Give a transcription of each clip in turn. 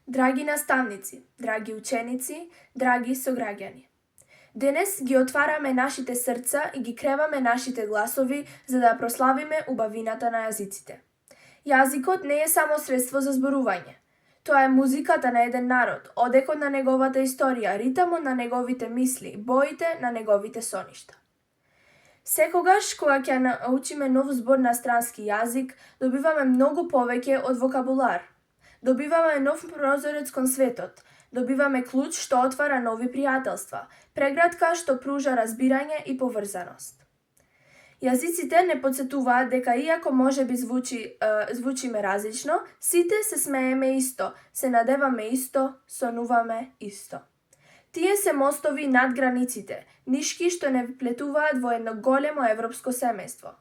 Драги наставници, драги ученици, драги сограѓани. Денес ги отвараме нашите срца и ги креваме нашите гласови за да прославиме убавината на јазиците. Јазикот не е само средство за зборување. Тоа е музиката на еден народ, одекот на неговата историја, ритамот на неговите мисли, боите на неговите соништа. Секогаш кога ќе научиме нов збор на странски јазик, добиваме многу повеќе од вокабулар. Добиваме нов прозорец кон светот, добиваме клуч што отвара нови пријателства, прегратка што пружа разбирање и поврзаност. Јазиците не потсетуваат дека иако можеби звучиме различно, сите се смееме исто, се надеваме исто, сонуваме исто. Тие се мостови над границите, нишки што не вплетуваат во едно големо европско семејство.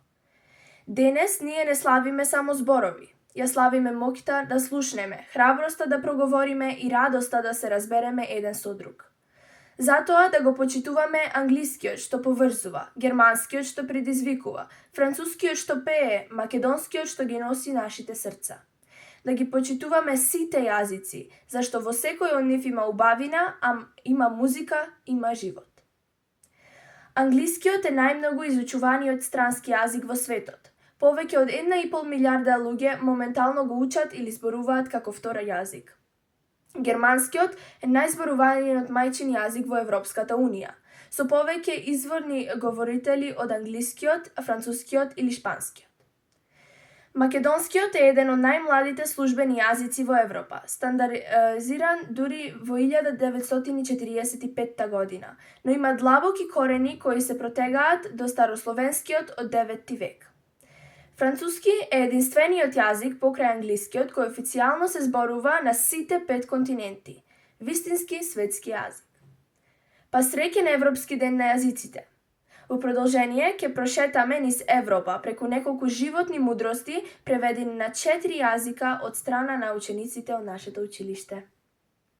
Денес ние не славиме само зборови. Ја славиме моќта да слушнеме, храброста да проговориме и радоста да се разбереме еден со друг. Затоа да го почитуваме англискиот што поврзува, германскиот што предизвикува, францускиот што пее, македонскиот што ги носи нашите срца. Да ги почитуваме сите јазици, зашто во секој од нив има убавина, има музика, има живот. Англискиот е најмногу изучуваниот странски јазик во светот. Повеќе од 1,5 милиарда луѓе моментално го учат или зборуваат како втора јазик. Германскиот е најзборуваниот мајчин јазик во Европската Унија, со повеќе изворни говорители од англискиот, францускиот или шпанскиот. Македонскиот е еден од најмладите службени јазици во Европа, стандаризиран дури во 1945 година, но има длабоки корени кои се протегаат до старословенскиот од 9 век. Француски е единствениот јазик покрај англискиот кој официјално се зборува на сите 5 континенти, вистински светски јазик. Па среќен Европски ден на јазиците! Во продолжение ќе прошетаме низ Европа преку неколку животни мудрости преведени на 4 јазика од страна на учениците од нашето училиште.